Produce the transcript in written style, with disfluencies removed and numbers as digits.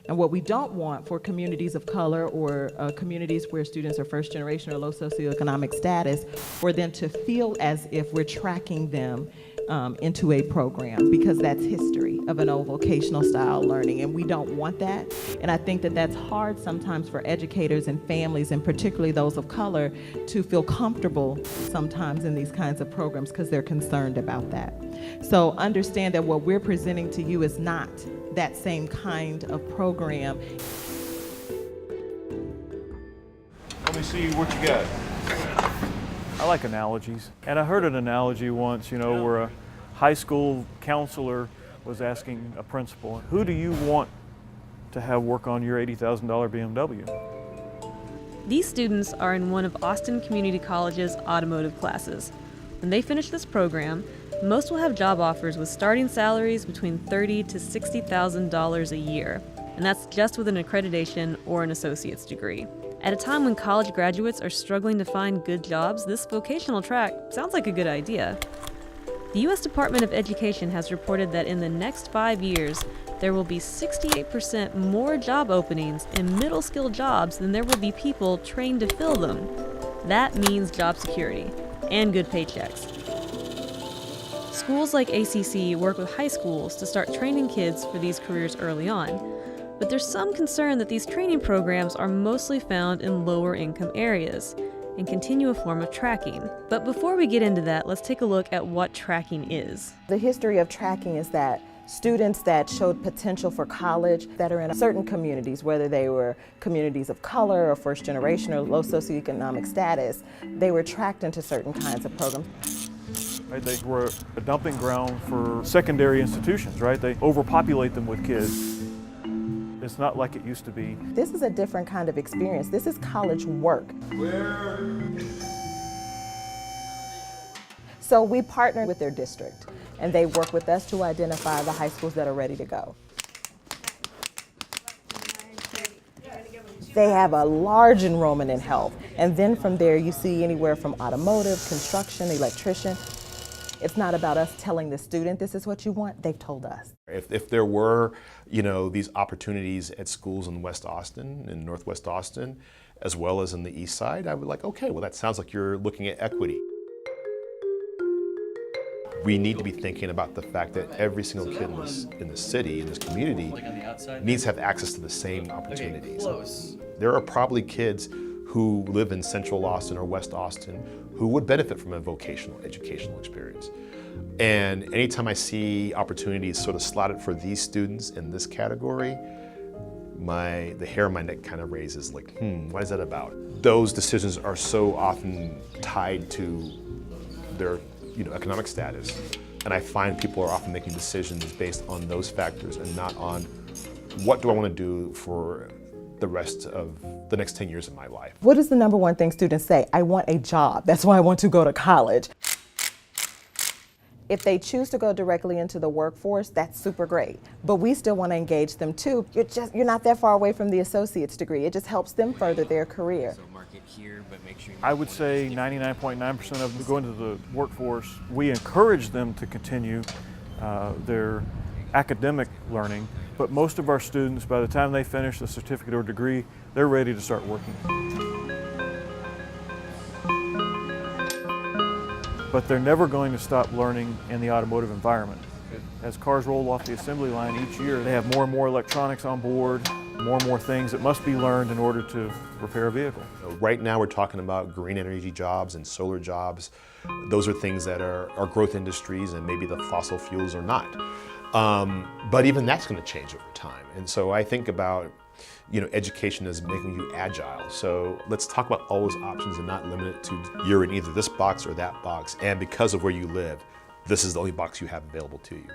And what we don't want for communities of color or communities where students are first generation or low socioeconomic status, for them to feel as if we're tracking them into a program, because that's history of an old vocational style learning, and we don't want that. And I think that that's hard sometimes for educators and families, and particularly those of color, to feel comfortable sometimes in these kinds of programs because they're concerned about that. So understand that what we're presenting to you is not that same kind of program. Let me see what you got. I like analogies. And I heard an analogy once, where a high school counselor was asking a principal, who do you want to have work on your $80,000 BMW? These students are in one of Austin Community College's automotive classes. When they finish this program, most will have job offers with starting salaries between $30,000 to $60,000 a year, and that's just with an accreditation or an associate's degree. At a time when college graduates are struggling to find good jobs, this vocational track sounds like a good idea. The U.S. Department of Education has reported that in the next 5 years, there will be 68% more job openings in middle-skilled jobs than there will be people trained to fill them. That means job security and good paychecks. Schools like ACC work with high schools to start training kids for these careers early on. But there's some concern that these training programs are mostly found in lower income areas and continue a form of tracking. But before we get into that, let's take a look at what tracking is. The history of tracking is that students that showed potential for college that are in certain communities, whether they were communities of color or first generation or low socioeconomic status, they were tracked into certain kinds of programs. Right, they were a dumping ground for secondary institutions, right? They overpopulate them with kids. It's not like it used to be. This is a different kind of experience. This is college work. So we partner with their district, and they work with us to identify the high schools that are ready to go. They have a large enrollment in health, and then from there you see anywhere from automotive, construction, electrician. It's not about us telling the student this is what you want, they've told us. If there were, these opportunities at schools in West Austin, in Northwest Austin, as well as in the East Side, I would like, okay, well that sounds like you're looking at equity. We need to be thinking about the fact that every single kid in this city, in this community, needs to have access to the same opportunities. There are probably kids who live in Central Austin or West Austin who would benefit from a vocational educational experience. And anytime I see opportunities sort of slotted for these students in this category, the hair on my neck kind of raises, like, what is that about? Those decisions are so often tied to their economic status. And I find people are often making decisions based on those factors and not on what do I want to do for the rest of the next 10 years of my life. What is the number one thing students say? I want a job. That's why I want to go to college. If they choose to go directly into the workforce, that's super great. But we still want to engage them too. You're not that far away from the associate's degree. It just helps them further their career. I would say 99.9% of them go into the workforce. We encourage them to continue their academic learning, but most of our students, by the time they finish the certificate or degree, they're ready to start working. But they're never going to stop learning in the automotive environment. As cars roll off the assembly line each year, they have more and more electronics on board, more and more things that must be learned in order to repair a vehicle. Right now we're talking about green energy jobs and solar jobs. Those are things that are growth industries, and maybe the fossil fuels are not. But even that's going to change over time. And so I think about education as making you agile. So let's talk about all those options and not limit it to you're in either this box or that box. And because of where you live, this is the only box you have available to you.